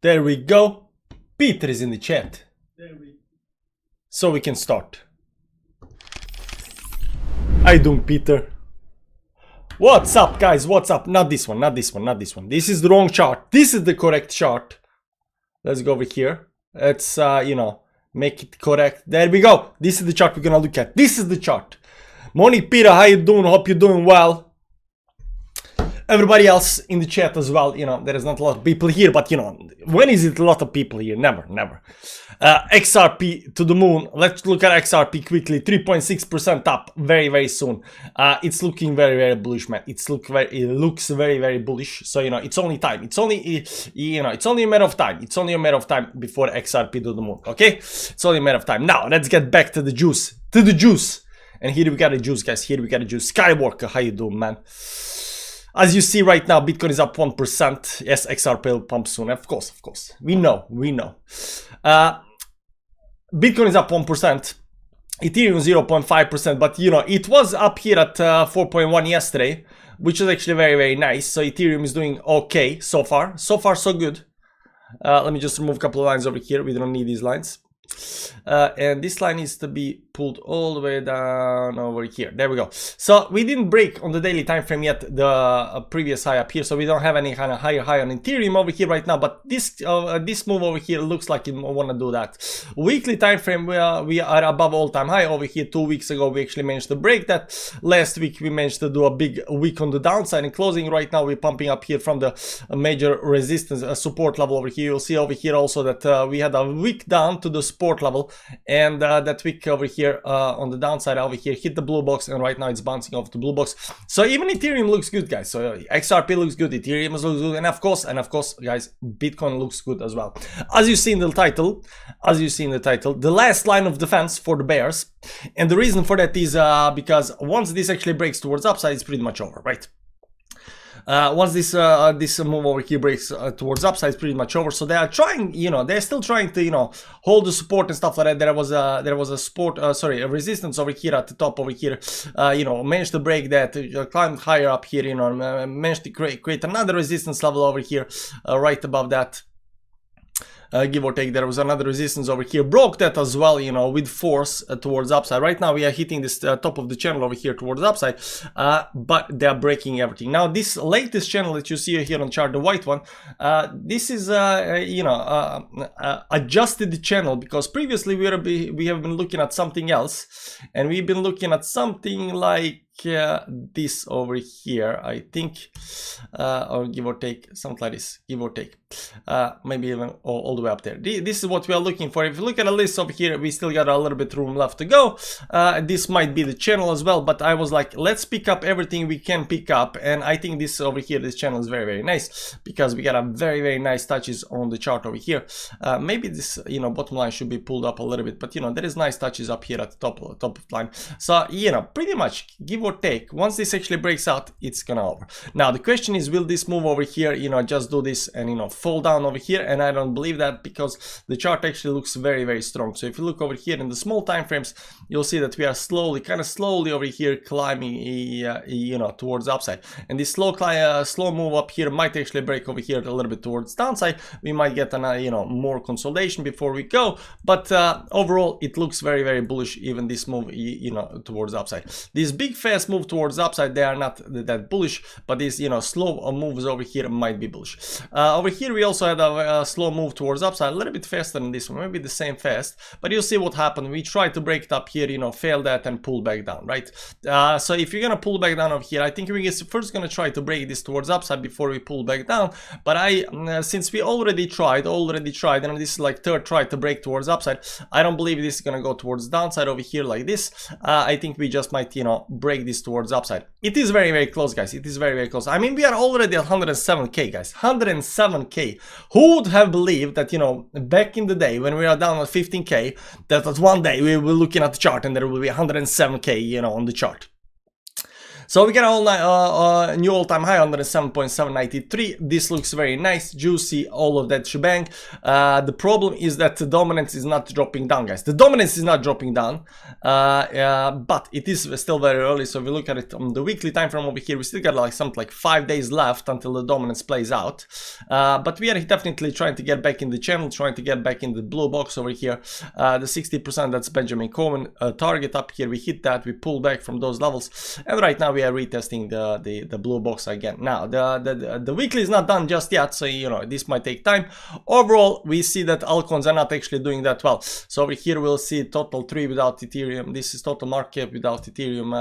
There we go. Peter is in the chat. So we can start. How you doing, Peter? What's up, guys? What's up? Not this one, not this one, not this one. This is the wrong chart. This is the correct chart. Let's go over here. Let's, you know, make it correct. There we go. This is the chart we're gonna look at. This is the chart. Morning, Peter. How you doing? Hope you're doing well. Everybody else in the chat as well, you know, there is not a lot of people here, but you know, when is it a lot of people here? Never, never. XRP to the moon. Let's look at XRP quickly. 3.6% up very, very soon. It's looking very, very bullish, man. It looks very, very bullish. So, you know, it's only time. It's only, you know, it's only a matter of time. It's only a matter of time before XRP to the moon, okay? It's only a matter of time. Now, let's get back to the juice. To the juice. And here we got the juice, guys. Here we got the juice. Skywalker, how you doing, man? As you see right now, Bitcoin is up 1%. Yes, XRP will pump soon. Of course, of course. We know, we know. Bitcoin is up 1%. Ethereum 0.5%. But, you know, it was up here at 4.1 yesterday, which is actually very, very nice. So Ethereum is doing okay so far. So far, so good. Let me just remove a couple of lines over here. We don't need these lines. And this line needs to be pulled all the way down over here. There we go. So we didn't break on the daily time frame yet the previous high up here, so we don't have any kind of higher high on Ethereum over here right now, but this this move over here looks like you want to do that. Weekly time frame, we are above all-time high over here. 2 weeks ago we actually managed to break that. Last week we managed to do a big week on the downside and closing. Right now we're pumping up here from the major resistance support level over here. You'll see over here also that we had a week down to the support level, and that wick over here on the downside over here hit the blue box, and right now it's bouncing off the blue box. So even Ethereum looks good, guys. So XRP looks good, Ethereum looks good, and of course guys, Bitcoin looks good as well. As you see in the title, the last line of defense for the bears, and the reason for that is because once this actually breaks towards upside, it's pretty much over, right? Once this move over here breaks towards upside, it's pretty much over. So they are trying, you know, they're still trying to, you know, hold the support and stuff like that. There was a resistance over here at the top over here. You know, managed to break that, climbed higher up here. You know, managed to create another resistance level over here, right above that. Give or take, there was another resistance over here, broke that as well, you know, with force towards upside. Right now we are hitting this top of the channel over here towards upside, but they are breaking everything. Now this latest channel that you see here on the chart, the white one, this is you know, adjusted the channel, because previously we have been looking at something else, and we've been looking at something like this over here, I think, or give or take, something like this, give or take, maybe even all the way up there. This is what we are looking for. If you look at the list over here, we still got a little bit room left to go. This might be the channel as well, but I was like, let's pick up everything we can pick up, and I think this over here, this channel is very, very nice, because we got a very, very nice touches on the chart over here. Maybe this, you know, bottom line should be pulled up a little bit, but you know, there is nice touches up here at the top of the line. So you know, pretty much give or take, once this actually breaks out, it's gonna over. Now the question is, will this move over here, you know, just do this and, you know, fall down over here? And I don't believe that, because the chart actually looks very, very strong. So if you look over here in the small time frames, you'll see that we are slowly, kind of slowly over here climbing, you know, towards upside. And this slow move up here might actually break over here a little bit towards downside. We might get an, you know, more consolidation before we go, but overall it looks very, very bullish. Even this move, you know, towards upside. This big fast move towards upside, they are not that bullish, but these, you know, slow moves over here might be bullish. Over here we also had a slow move towards upside, a little bit faster than this one, maybe the same fast, but you'll see what happened. We tried to break it up here, you know, failed that and pull back down, right? So if you're gonna pull back down over here, I think we're first gonna try to break this towards upside before we pull back down. But since we already tried, and this is like third try to break towards upside, I don't believe this is gonna go towards downside over here like this. I think we just might, you know, break this towards upside. It is very, very close, guys. It is very, very close. I mean, we are already at 107k, guys. 107k. Who would have believed that, you know, back in the day when we are down at 15k, that one day we were looking at the chart and there will be 107k, you know, on the chart. So we get a new all-time high under the 7.793. This looks very nice, juicy, all of that shebang. The problem is that the dominance is not dropping down, guys. The dominance is not dropping down, but it is still very early. So if we look at it on the weekly time frame over here, we still got like something like 5 days left until the dominance plays out. But we are definitely trying to get back in the channel, trying to get back in the blue box over here. The 60%, that's Benjamin Cohen target up here. We hit that, we pull back from those levels, and right now we are retesting the blue box again. Now the weekly is not done just yet, so you know this might take time. Overall, we see that altcoins are not actually doing that well. So over here we'll see total 3 without Ethereum. This is total market cap without Ethereum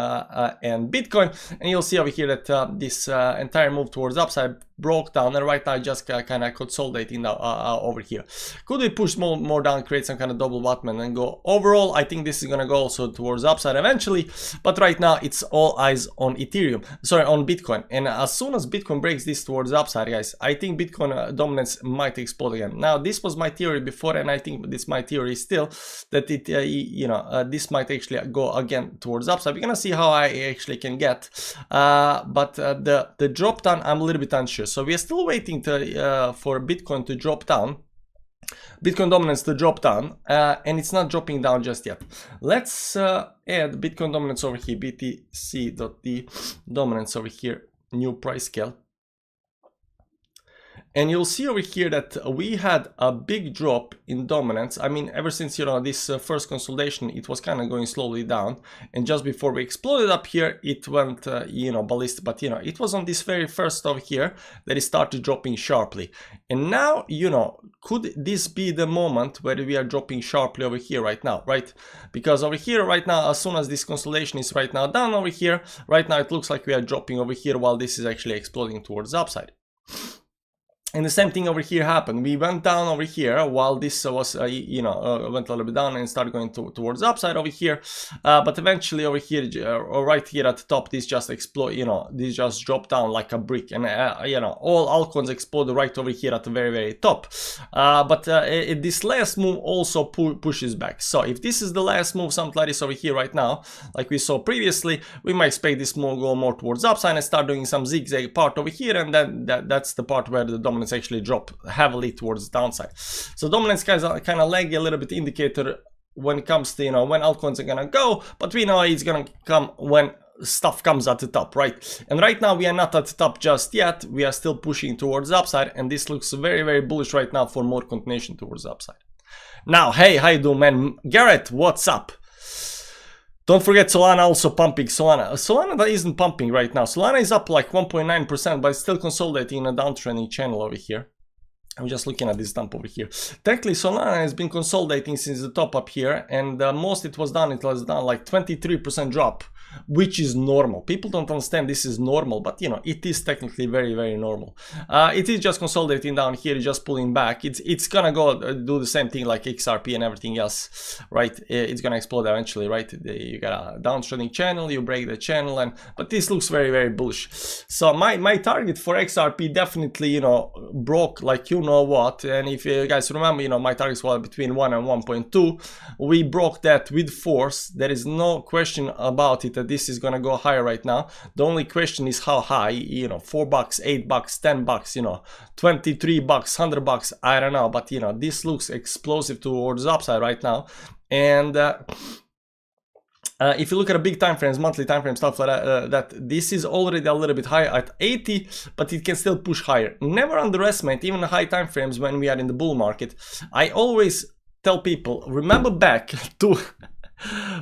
and Bitcoin, and you'll see over here that this entire move towards upside broke down, and right now just kind of consolidating now over here. Could we push more down, create some kind of double bottom and go? Overall, I think this is gonna go also towards upside eventually, but right now it's all eyes on Ethereum, sorry, on Bitcoin. And as soon as Bitcoin breaks this towards upside, guys, I think Bitcoin dominance might explode again. Now this was my theory before, and I think this my theory still, that it this might actually go again towards upside. We're gonna see how I actually can get, but the drop down, I'm a little bit unsure. So we are still waiting for Bitcoin to drop down, Bitcoin dominance to drop down, and it's not dropping down just yet. Let's add Bitcoin dominance over here, BTC.D dominance over here, new price scale. And you'll see over here that we had a big drop in dominance. I mean, ever since, you know, this first consolidation, it was kind of going slowly down. And just before we exploded up here, it went, you know, ballistic. But, you know, it was on this very first over here that it started dropping sharply. And now, you know, could this be the moment where we are dropping sharply over here right now, right? Because over here right now, as soon as this consolidation is right now down over here, right now it looks like we are dropping over here while this is actually exploding towards the upside. And the same thing over here happened. We went down over here while this was, you know, went a little bit down and started going towards the upside over here. But eventually over here, right here at the top, this just explode, you know, this just dropped down like a brick. And, you know, all altcoins exploded right over here at the very, very top. But this last move also pushes back. So if this is the last move, something like this over here right now, like we saw previously, we might expect this move go more towards the upside and start doing some zigzag part over here. And then that's the part where the dominance actually drop heavily towards the downside. So dominance guys are kind of laggy a little bit indicator when it comes to, you know, when altcoins are gonna go, but we know it's gonna come when stuff comes at the top, right? And right now we are not at the top just yet. We are still pushing towards the upside, and this looks very, very bullish right now for more continuation towards the upside. Now, hey, how you doing, man? Garrett, what's up? Don't forget Solana also pumping. Solana that isn't pumping right now. Solana is up like 1.9%, but it's still consolidating in a downtrending channel over here. I'm just looking at this dump over here. Technically, Solana has been consolidating since the top up here, and most it was down like 23% drop, which is normal. People don't understand this is normal, but you know, it is technically very, very normal. It is just consolidating down here, just pulling back. It's gonna go do the same thing like XRP and everything else, right? It's gonna explode eventually, right? You got a downtrending channel, you break the channel, but this looks very, very bullish. So my target for XRP definitely, you know, broke like you know what. And if you guys remember, you know, my targets were between 1 and 1.2. We broke that with force. There is no question about it that this is gonna go higher right now. The only question is how high, you know, $4, $8, $10, you know, $23, $100, I don't know, but you know, this looks explosive towards the upside right now. And if you look at a big time frames, monthly time frame stuff like that, this is already a little bit higher at 80, but it can still push higher. Never underestimate even the high time frames when we are in the bull market. I always tell people, remember back to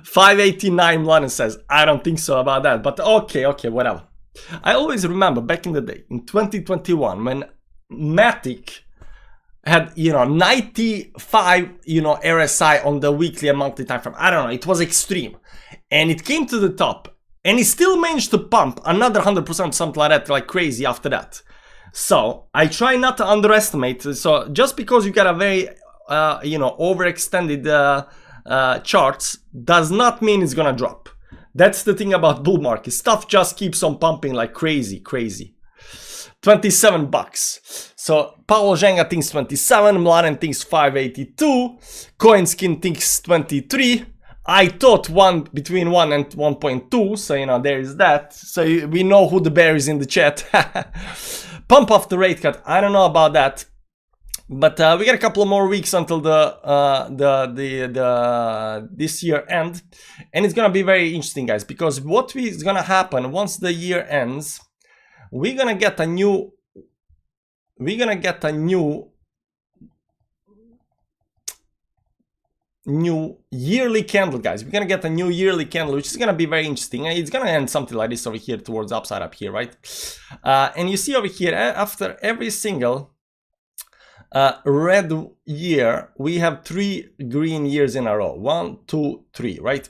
589. Lana says, I don't think so about that, but okay, whatever. I always remember back in the day, in 2021, when Matic had, you know, 95, you know, RSI on the weekly and monthly time frame. I don't know, it was extreme. And it came to the top, and it still managed to pump another 100%, something like that, like crazy after that. So I try not to underestimate. So just because you got a very, you know, overextended charts does not mean it's gonna drop. That's the thing about bull market. Stuff just keeps on pumping like crazy. $27. So Paul Zhenga thinks 27, Mladen thinks 582, Coinskin thinks 23. I thought between 1 and 1.2, so you know there is that. So we know who the bear is in the chat. Pump off the rate cut. I don't know about that, but we got a couple of more weeks until this year end, and it's gonna be very interesting, guys, because what is gonna happen once the year ends, we're gonna get a new yearly candle, guys. We're gonna get a new yearly candle, which is gonna be very interesting. It's gonna end something like this over here towards upside up here, right? And you see over here, after every single red year, we have 3 green years in a row. 1, 2, 3, right?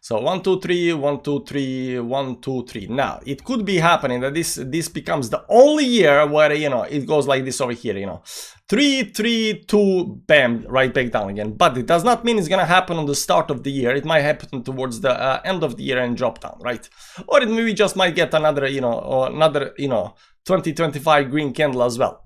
So 1, 2, 3, 1, 2, 3, 1, 2, 3. Now it could be happening that this becomes the only year where, you know, it goes like this over here, you know, 3, 3, 2, bam, right back down again. But it does not mean it's gonna happen on the start of the year. It might happen towards the end of the year and drop down, right? Or it maybe just might get another, you know, or another, you know, 2025 green candle as well.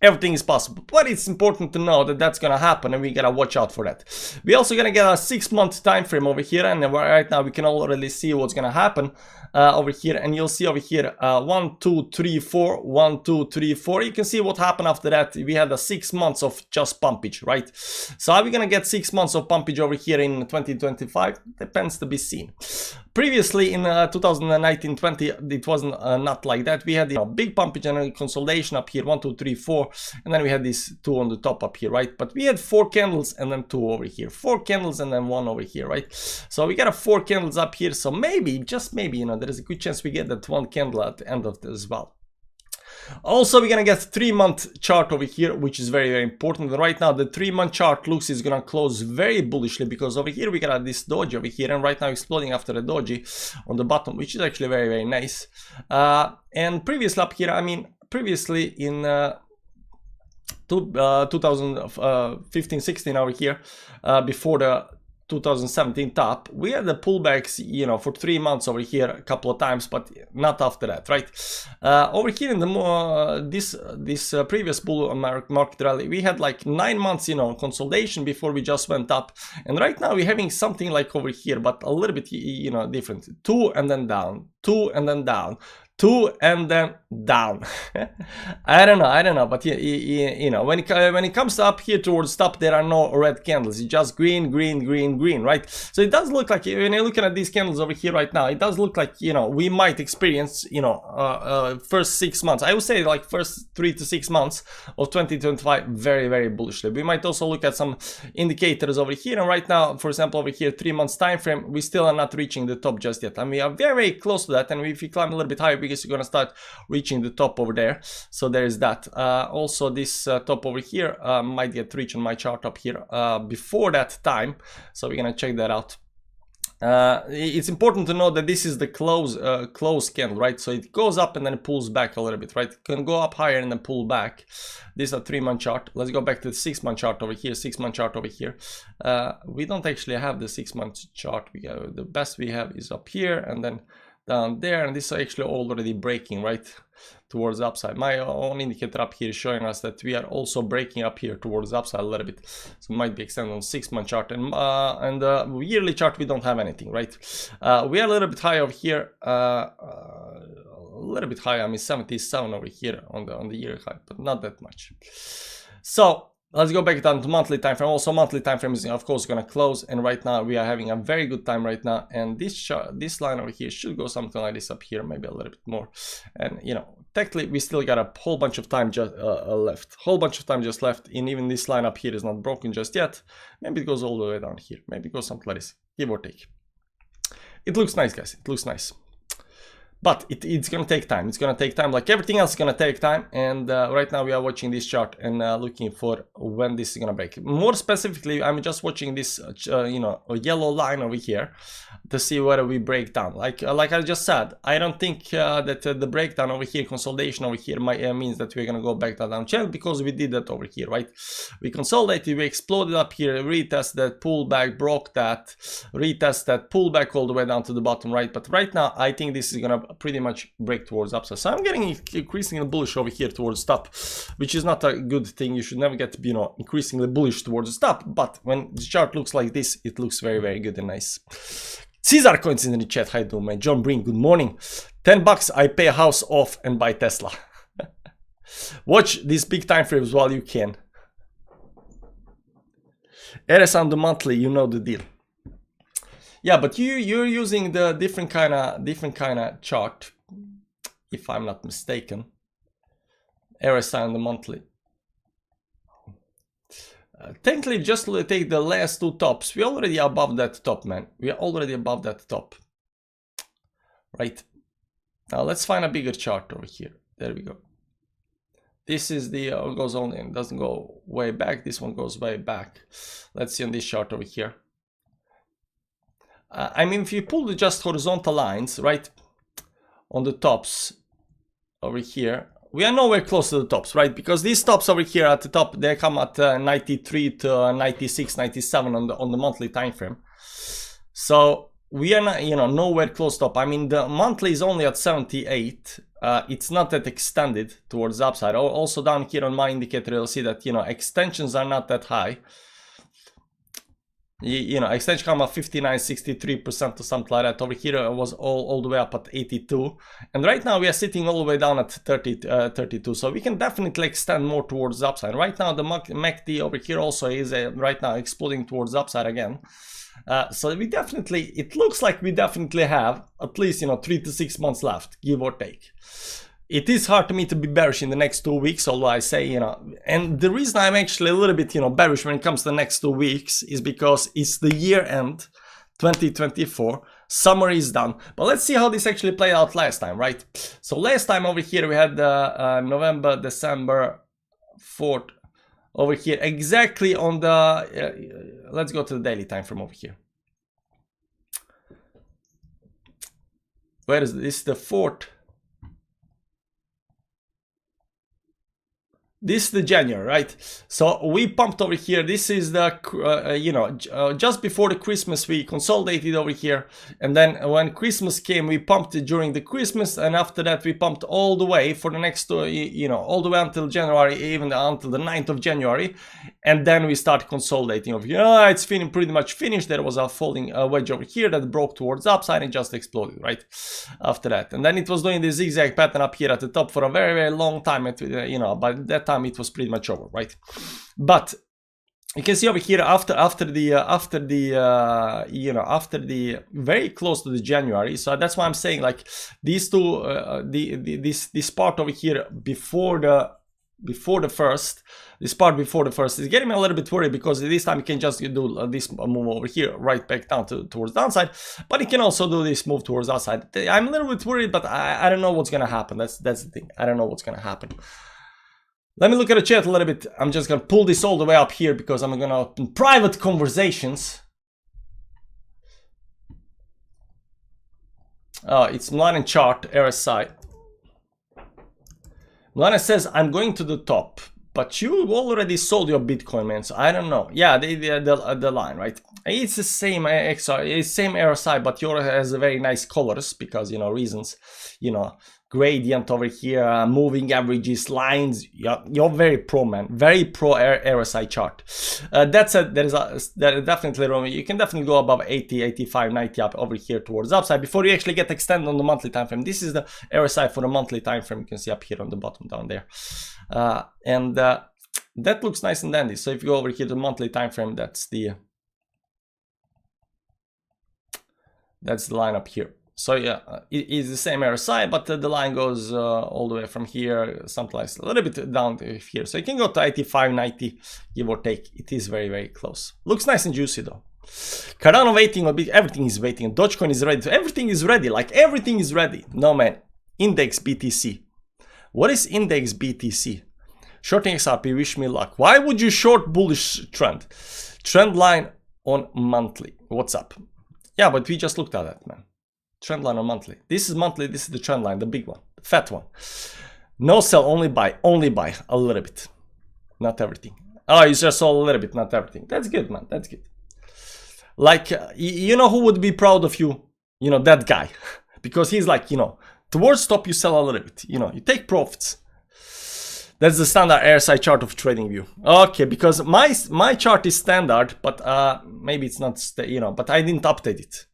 Everything is possible, but it's important to know that that's gonna happen, and we gotta watch out for that. We're also gonna get a 6-month time frame over here, and right now we can already see what's gonna happen over here, and you'll see over here 1, 2, 3, 4, 1, 2, 3, 4. You can see what happened after that. We had a 6 months of just pumpage, right? So are we gonna get 6 months of pumpage over here in 2025? Depends to be seen. Previously in 2019-20, it wasn't not like that. We had, you know, big pumpage and a consolidation up here, 1, 2, 3, 4, and then we had these 2 on the top up here, right? But we had 4 candles and then 2 over here, 4 candles and then 1 over here, right? So we got a 4 candles up here. So maybe, just maybe, you know, there is a good chance we get that 1 candle at the end of this as well. Also, we're gonna get 3-month chart over here, which is very, very important. Right now, the 3-month chart looks is gonna close very bullishly, because over here we got this doji over here, and right now exploding after the doji on the bottom, which is actually very, very nice. And previously up here, I mean, previously in 2015-16 over here, before the 2017 top, we had the pullbacks, you know, for 3 months over here a couple of times, but not after that, right? Over here in the this previous bull market rally, we had like 9 months, you know, consolidation before we just went up, and right now we're having something like over here, but a little bit, you know, different. 2 and then down, 2 and then down, 2 and then down. I don't know, but you know, when it comes up here towards top, there are no red candles. It's just green, green, green, green, right? So it does look like, when you're looking at these candles over here right now, it does look like, you know, we might experience, you know, first 6 months, I would say like first 3 to 6 months of 2025 very, very bullishly. We might also look at some indicators over here, and right now, for example, over here 3 months time frame, we still are not reaching the top just yet, and we are very, very close to that. And if we climb a little bit higher, because you're gonna start reaching the top over there. So there is that. Also this top over here might get reached on my chart up here before that time, so we're gonna check that out. It's important to know that this is the close candle, right? So it goes up and then it pulls back a little bit, right? It can go up higher and then pull back. This is a 3-month chart. Let's go back to the 6-month chart over here. 6-month chart over here. We don't actually have the 6-month chart. We have, the best we have is up here and then down there, and this is actually already breaking right towards the upside. My own indicator up here is showing us that we are also breaking up here towards the upside a little bit, so it might be extended on 6-month chart, and the yearly chart we don't have anything, right? We are a little bit high over here, a little bit high. I mean 77 over here on the yearly high, but not that much. So let's go back down to monthly time frame. Also, monthly time frame is of course going to close, and right now we are having a very good time right now. And this line over here should go something like this up here, maybe a little bit more. And you know, technically we still got a whole bunch of time just left, and even this line up here is not broken just yet. Maybe it goes all the way down here. Maybe it goes something like this, give or take. It looks nice, guys. It looks nice. But it's gonna take time. It's gonna take time, like everything else is gonna take time. And right now we are watching this chart and looking for when this is gonna break. More specifically, I'm just watching this, you know, a yellow line over here to see whether we break down. Like I just said, I don't think that the breakdown over here, consolidation over here, means that we're gonna go back to down channel, because we did that over here, right? We consolidated, we exploded up here, retest that, pull back, broke that, retest that, pull back all the way down to the bottom, right? But right now, I think this is gonna pretty much break towards upside. So I'm getting increasingly bullish over here towards top, which is not a good thing. You should never get, you know, increasingly bullish towards the top. But when the chart looks like this, it looks very, very good and nice. Caesar Coins in the chat. Hi, do man. John Breen, good morning. $10 I pay a house off and buy Tesla. Watch these big time frames while you can. RS on the monthly, you know the deal. Yeah, but you're using the different kind of chart, if I'm not mistaken. RSI on the monthly. Technically, just take the last two tops. We're already above that top, man. We are already above that top. Right. Now let's find a bigger chart over here. There we go. This is the goes on and doesn't go way back. This one goes way back. Let's see on this chart over here. I mean, if you pull the just horizontal lines, right, on the tops over here, we are nowhere close to the tops, right? Because these tops over here at the top, they come at 93 to 96, 97 on the monthly time frame. So we are not, you know, nowhere close to top. I mean, the monthly is only at 78. It's not that extended towards the upside. Also down here on my indicator, you'll see that, you know, extensions are not that high. You know, extension come at 59, 63% or something like that. Over here it was all the way up at 82. And right now we are sitting all the way down at 32. So we can definitely extend more towards the upside. Right now the MACD over here also is right now exploding towards the upside again. So we definitely, it looks like we definitely have at least, you know, 3 to 6 months left, give or take. It is hard to me to be bearish in the next 2 weeks, although I say, you know, and the reason I'm actually a little bit, you know, bearish when it comes to the next 2 weeks is because it's the year end 2024, summer is done. But let's see how this actually played out last time, right? So last time over here we had November, December 4th over here, exactly on the, let's go to the daily time frame over here. Where is this? This is the 4th. This is the January, right? So we pumped over here. This is the, you know, just before the Christmas, we consolidated over here. And then when Christmas came, we pumped it during the Christmas. And after that, we pumped all the way for the next, you know, all the way until January, even until the 9th of January. And then we started consolidating over here. Oh, it's pretty much finished. There was a falling wedge over here that broke towards the upside and just exploded, right? After that. And then it was doing the zigzag pattern up here at the top for a very, very long time. You know, by that time, it was pretty much over, right? But you can see over here after the you know, after the very close to the January. So that's why I'm saying, like, these two this part over here before the first, this part before the first is getting me a little bit worried, because this time you can just do this move over here right back down towards the downside, but you can also do this move towards the outside. I'm a little bit worried, but I don't know what's gonna happen. That's the thing. I don't know what's gonna happen. Let me look at the chat a little bit. I'm just gonna pull this all the way up here because I'm gonna open private conversations. It's Milan chart, RSI. Milana says, I'm going to the top, but you already sold your Bitcoin, man, so I don't know. Yeah, the line, right? It's the same XR, it's same RSI, but yours has a very nice colors because, you know, reasons, you know, gradient over here, moving averages, lines. You're very pro, man, very pro RSI chart. That said, there is definitely room. You can definitely go above 80, 85, 90 up over here towards upside before you actually get extended on the monthly time frame. This is the RSI for the monthly time frame. You can see up here on the bottom down there, and that looks nice and dandy. So if you go over here to the monthly time frame, that's the line up here. So yeah, it is the same RSI, but the line goes all the way from here, something like a little bit down to here. So you can go to 85, 90, give or take. It is very, very close. Looks nice and juicy though. Cardano waiting a bit, everything is waiting. Dogecoin is ready. So everything is ready, like everything is ready. No man, Index BTC. What is Index BTC? Shorting XRP, wish me luck. Why would you short bullish trend? Trend line on monthly. What's up? Yeah, but we just looked at that, man. Trend line on monthly. This is monthly. This is the trend line, the big one, the fat one. No sell, only buy a little bit, not everything. Oh, you just sold a little bit, not everything. That's good, man. That's good. Like, you know who would be proud of you? You know, that guy, because he's like, you know, Towards top, you sell a little bit. You know, you take profits. That's the standard RSI chart of TradingView. Okay, because my chart is standard, but maybe it's not, you know, but I didn't update it.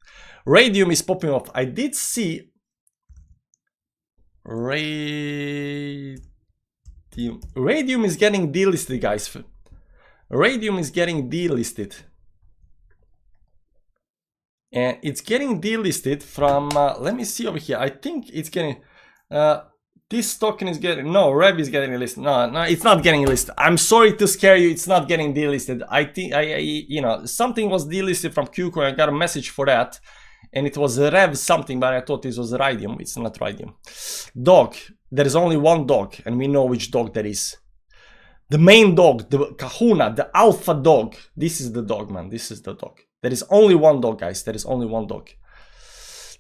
Radium is popping off. I did see Radium is getting delisted, guys. Radium is getting delisted. And it's getting delisted from, let me see over here. I think it's getting, this token is getting, no, Rev is getting listed. No, it's not getting listed. I'm sorry to scare you. It's not getting delisted. I think, you know, something was delisted from KuCoin. I got a message for that. And it was Rev something, but I thought this was Radium. It's not Radium. Dog. There is only one dog, and we know which dog that is. The main dog, the kahuna, the alpha dog. This is the dog, man. This is the dog. There is only one dog, guys. There is only one dog.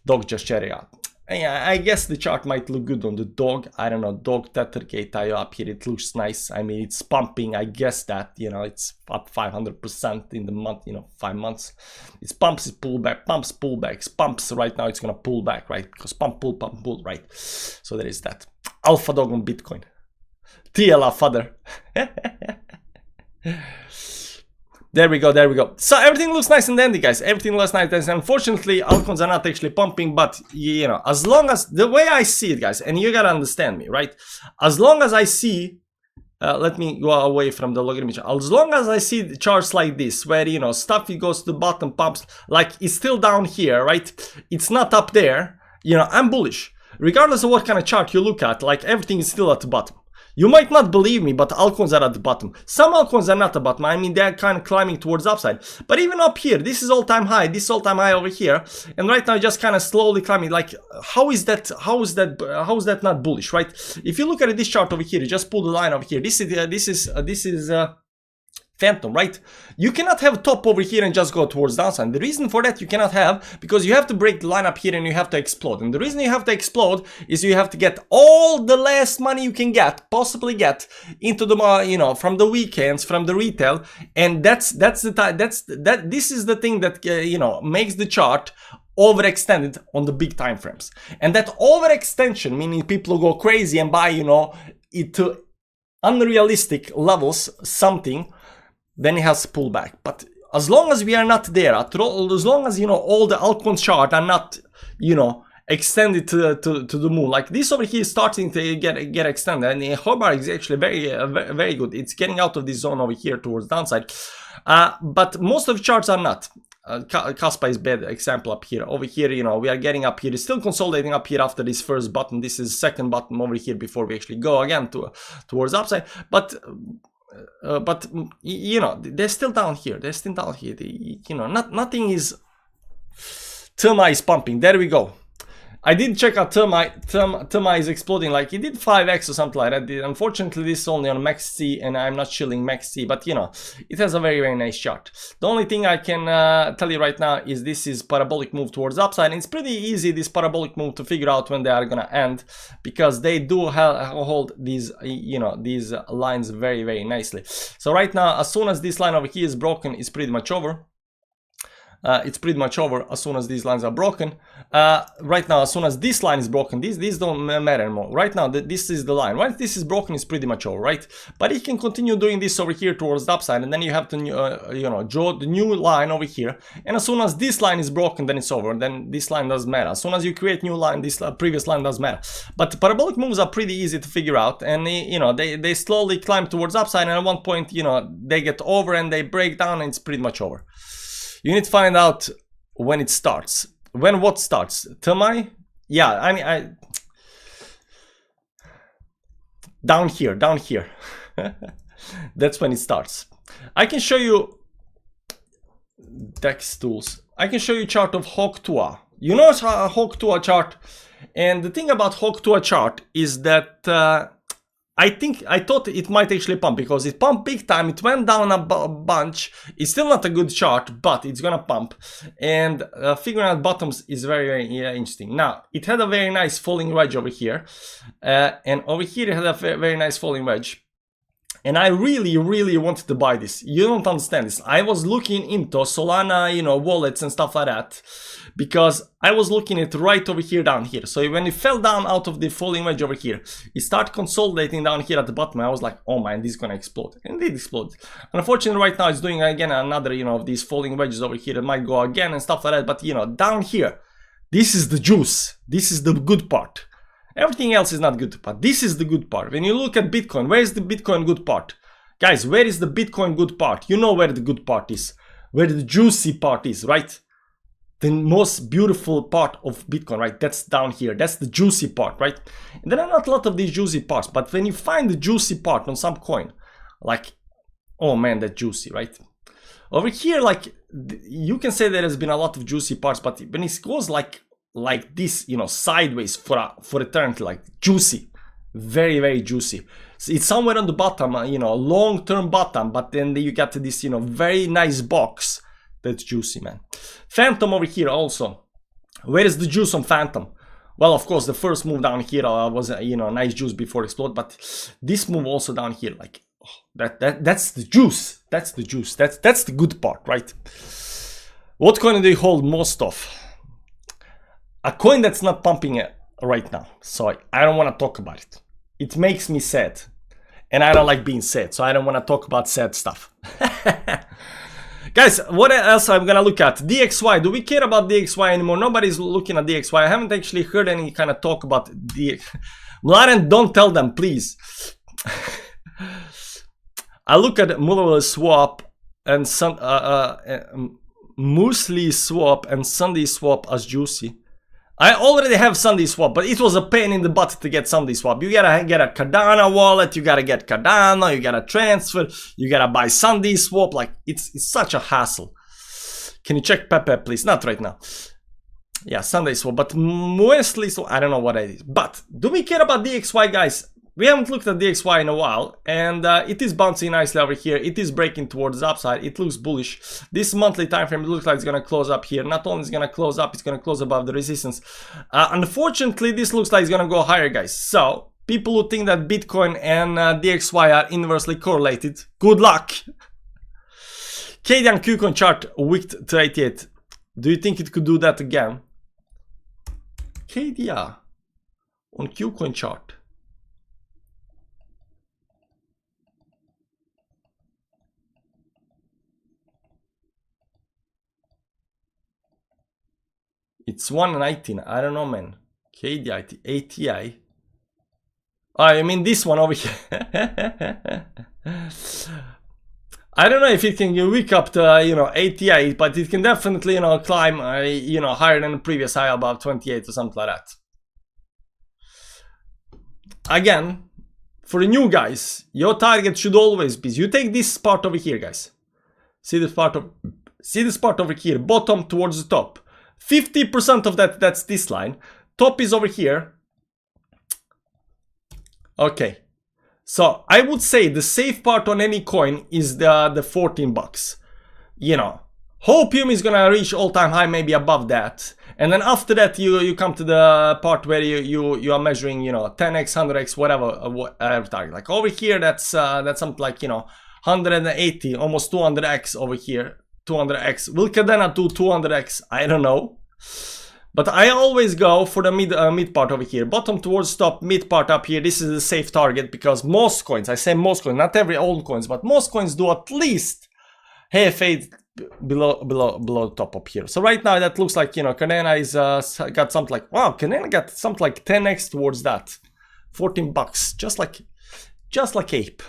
Dog just check it out. Yeah, I guess the chart might look good on the dog. I don't know. Dog Tethergate IO up here. It looks nice. I mean, it's pumping. I guess that, you know, it's up 500% in the month, you know, 5 months. It's pumps, it pull back, pumps, pullbacks, pumps. Right now, it's going to pull back, right? Because pump, pull, right? So there is that. Alpha dog on Bitcoin. TLA father. There we go, there we go. So everything looks nice and dandy, guys. Everything looks nice and dandy. Unfortunately, altcoins are not actually pumping, but you know, as long as the way I see it, guys, and you gotta understand me, right? As long as I see, let me go away from the logarithmic chart. As long as I see charts like this, where you know stuff it goes to the bottom, pumps, like it's still down here, right? It's not up there. You know, I'm bullish, regardless of what kind of chart you look at. Like everything is still at the bottom. You might not believe me, but altcoins are at the bottom. Some altcoins are not at the bottom. I mean, they're kind of climbing towards upside. But even up here, this is all-time high. This is all-time high over here, and right now just kind of slowly climbing. Like, how is that not bullish, right? If you look at this chart over here, you just pull the line over here. This is Phantom, right? You cannot have top over here and just go towards downside. The reason for that you cannot have, because you have to break the line up here and you have to explode. And the reason you have to explode is you have to get all the last money you can get, possibly get, into the, you know, from the weekends, from the retail. And this is the thing that, you know, makes the chart overextended on the big time frames. And that overextension, meaning people go crazy and buy, you know, it to unrealistic levels, something, then it has to pull back. But as long as we are not there, as long as, you know, all the altcoin chart are not, you know, extended to the moon, like this over here is starting to get extended, and the Hobart is actually very good. It's getting out of this zone over here towards downside, but most of the charts are not. Kaspa is bad example up here. Over here, you know, we are getting up here. It's still consolidating up here after this first button. This is second button over here before we actually go again towards upside. But you know, they're still down here. They're still down here. You know, nothing is. Terma is pumping. There we go. I did check out Terma is exploding, like it did 5x or something like that. Unfortunately, this is only on Max C, and I'm not chilling Max C, but you know, it has a very nice chart. The only thing I can tell you right now is this is parabolic move towards upside, and it's pretty easy, this parabolic move, to figure out when they are gonna end, because they do hold these, you know, these lines very nicely. So right now, as soon as this line over here is broken, it's pretty much over. It's pretty much over as soon as these lines are broken. Right now, as soon as this line is broken, these don't matter anymore. Right now, this is the line. Once this is broken, it's pretty much over, right? But you can continue doing this over here towards the upside, and then you have to, you know, draw the new line over here. And as soon as this line is broken, then it's over. Then this line doesn't matter. As soon as you create new line, this previous line doesn't matter. But parabolic moves are pretty easy to figure out, and you know, they slowly climb towards upside, and at one point, you know, they get over and they break down, and it's pretty much over. You need to find out when it starts. When what starts? Termai? Yeah, I mean, down here. That's when it starts. I can show you DEX tools. I can show you chart of Hawk-Tuah. You know a Hawk-Tuah chart? And the thing about Hawk-Tuah chart is that I thought it might actually pump, because it pumped big time. It went down a bunch. It's still not a good chart, but it's gonna pump. And figuring out bottoms is very interesting. Now, it had a very nice falling wedge over here. And over here it had a very nice falling wedge. And I really wanted to buy this. You don't understand this. I was looking into Solana, you know, wallets and stuff like that, because I was looking at right over here, down here. So when it fell down out of the falling wedge over here, it started consolidating down here at the bottom. I was like, oh man, this is gonna explode. And it did explode. Unfortunately, right now it's doing again another, you know, of these falling wedges over here. It might go again and stuff like that. But you know, down here, this is the juice. This is the good part. Everything else is not good, but this is the good part. When you look at Bitcoin, where is the Bitcoin good part? Guys, where is the Bitcoin good part? You know where the good part is. Where the juicy part is, right? The most beautiful part of Bitcoin, right? That's down here. That's the juicy part, right? And there are not a lot of these juicy parts, but when you find the juicy part on some coin, like, oh man, that's juicy, right? Over here, like, you can say there has been a lot of juicy parts, but when it goes like this, you know, sideways for eternity, like juicy, very juicy. So it's somewhere on the bottom, you know, long-term bottom, but then you get this, you know, very nice box that's juicy, man. Phantom over here also. Where is the juice on Phantom? Well, of course, the first move down here was, you know, nice juice before explode, but this move also down here, like, oh, that's the juice. That's the juice. That's the good part, right? What coin do you hold most of? A coin that's not pumping right now, so I don't want to talk about it. It makes me sad, and I don't like being sad, so I don't want to talk about sad stuff. Guys, what else I'm gonna look at? DXY. Do we care about DXY anymore? Nobody's looking at DXY. I haven't actually heard any kind of talk about DXY. Mlaren, don't tell them, please. I look at Muller swap and Muesli swap and Sunday swap as juicy. I already have Sunday swap, but it was a pain in the butt to get Sunday swap. You gotta get a Cardano wallet, you gotta get Cardano, you gotta transfer, you gotta buy Sunday swap. Like, it's such a hassle. Can you check Pepe, please? Not right now. Yeah, Sunday swap, but mostly so I don't know what it is. But do we care about DXY, guys? We haven't looked at DXY in a while, and it is bouncing nicely over here. It is breaking towards the upside. It looks bullish. This monthly time frame, it looks like it's going to close up here. Not only is it going to close up, it's going to close above the resistance. Unfortunately, this looks like it's going to go higher, guys. So, people who think that Bitcoin and DXY are inversely correlated, good luck. KD on KuCoin chart wicked to 88. Do you think it could do that again? KD on KuCoin chart. It's 119. I don't know, man. KDIT, ATI. Oh, I mean this one over here. I don't know if it can wake up to, you know, ATI, but it can definitely, you know, climb, you know, higher than the previous high, above 28 or something like that. Again, for the new guys, your target should always be, you take this part over here, guys. See this part over here, bottom towards the top. 50% of that's this line. Top is over here. Okay. So I would say the safe part on any coin is the 14 bucks. You know, Hopium is gonna reach all-time high, maybe above that. And then after that, you come to the part where you are measuring, you know, 10x, 100x, whatever target. Like over here, that's something like, you know, 180, almost 200x over here. 200x. Will Cardano do 200x? I don't know. But I always go for the mid part over here. Bottom towards top, mid part up here. This is a safe target because most coins, I say most coins, not every old coins, but most coins do at least half fade below top up here. So right now that looks like, you know, Cardano is got something like, wow, Cardano got something like 10x towards that. 14 bucks, just like ape.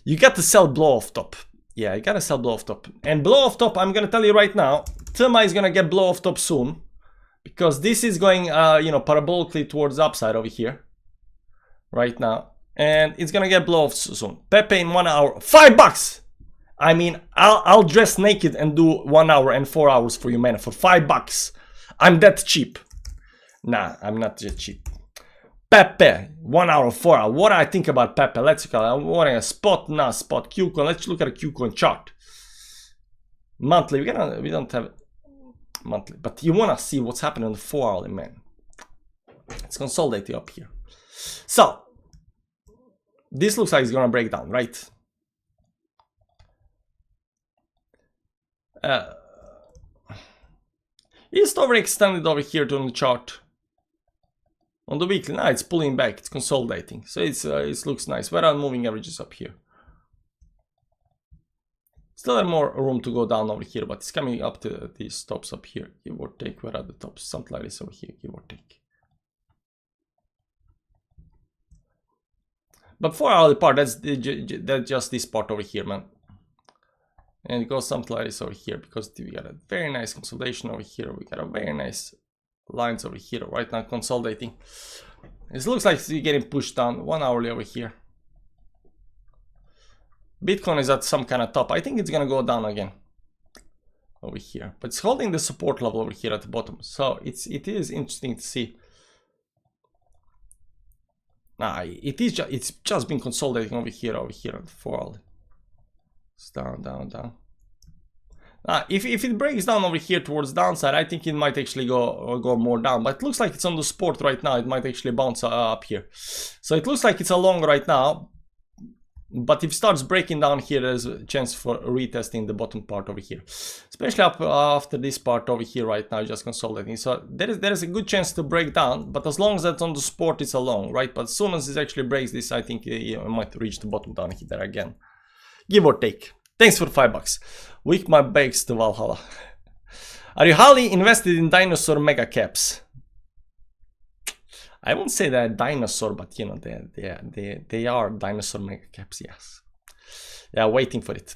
You got to sell blow off top. Yeah, you gotta sell blow off top. And blow off top, I'm gonna tell you right now, Tuma is gonna get blow off top soon. Because this is going, you know, parabolically towards the upside over here. Right now. And it's gonna get blow off soon. Pepe in 1 hour. 5 bucks! I mean, I'll dress naked and do 1 hour and 4 hours for you, man. For 5 bucks. I'm that cheap. Nah, I'm not that cheap. Pepe, 1 hour, 4 hours. What do I think about Pepe? Let's look at a spot, not spot, KuCoin. Let's look at a KuCoin chart. Monthly, we don't have monthly, but you want to see what's happening on the 4 hourly, man. It's consolidating up here. So, This looks like it's gonna break down, right? It's overextended over here on the chart. On the weekly, now it's pulling back, it's consolidating. So it looks nice. Where are moving averages up here? Still have more room to go down over here, but it's coming up to these tops up here. Give or take, where are the tops? Something like this over here, give or take. But 4 hourly part, that's just this part over here, man. And it goes something like this over here, because we got a very nice consolidation over here. We got a very nice lines over here right now, consolidating. It looks like it's getting pushed down 1 hourly over here. Bitcoin is at some kind of top. I think it's gonna go down again over here, but it's holding the support level over here at the bottom. So it is interesting to see. It's just been consolidating over here at the 4 hourly. It's down, down, down. If it breaks down over here towards downside, I think it might actually go more down. But it looks like it's on the support right now. It might actually bounce up here. So it looks like it's a long right now. But if it starts breaking down here, there's a chance for retesting the bottom part over here. Especially up after this part over here right now, just consolidating. So there is a good chance to break down. But as long as that's on the support, it's a long, right? But as soon as it actually breaks this, I think it might reach the bottom down here there again. Give or take. Thanks for $5. Wick my bags to Valhalla. Are you highly invested in dinosaur mega caps? I won't say they're dinosaur, but you know, they are dinosaur mega caps, yes. Yeah, waiting for it.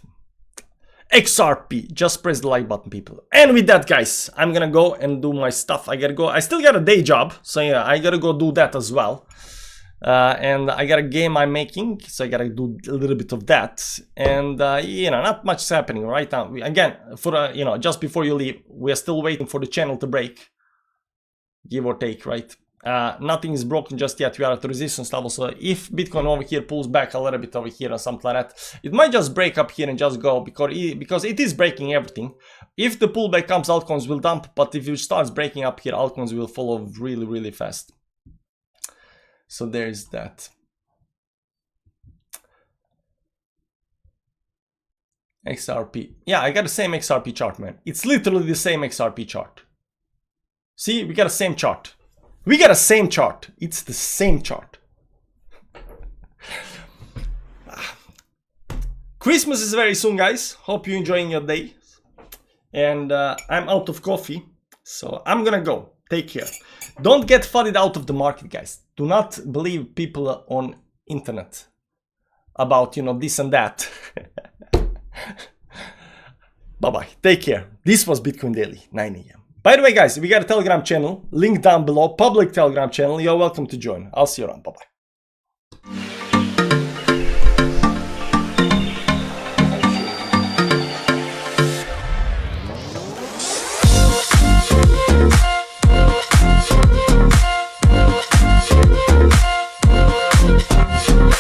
XRP, just press the like button, people. And with that, guys, I'm gonna go and do my stuff. I gotta go. I still got a day job, so yeah, I gotta go do that as well. And I got a game I'm making, so I gotta do a little bit of that. And you know, not much is happening right now. Again, for you know, just before you leave, we are still waiting for the channel to break, give or take, right? Nothing is broken just yet. We are at the resistance level, so if Bitcoin over here pulls back a little bit over here or something like that, it might just break up here and just go, because it is breaking everything. If the pullback comes, altcoins will dump, but if it starts breaking up here, altcoins will follow really, really fast. So there's that. XRP. Yeah, I got the same XRP chart, man. It's literally the same XRP chart. See, we got the same chart. We got the same chart. It's the same chart. Christmas is very soon, guys. Hope you're enjoying your day. And I'm out of coffee, so I'm gonna go. Take care. Don't get flooded out of the market, guys. Do not believe people on internet about, you know, this and that. Bye-bye. Take care. This was Bitcoin Daily, 9 AM. By the way, guys, we got a Telegram channel, link down below, public Telegram channel. You're welcome to join. I'll see you around. Bye-bye.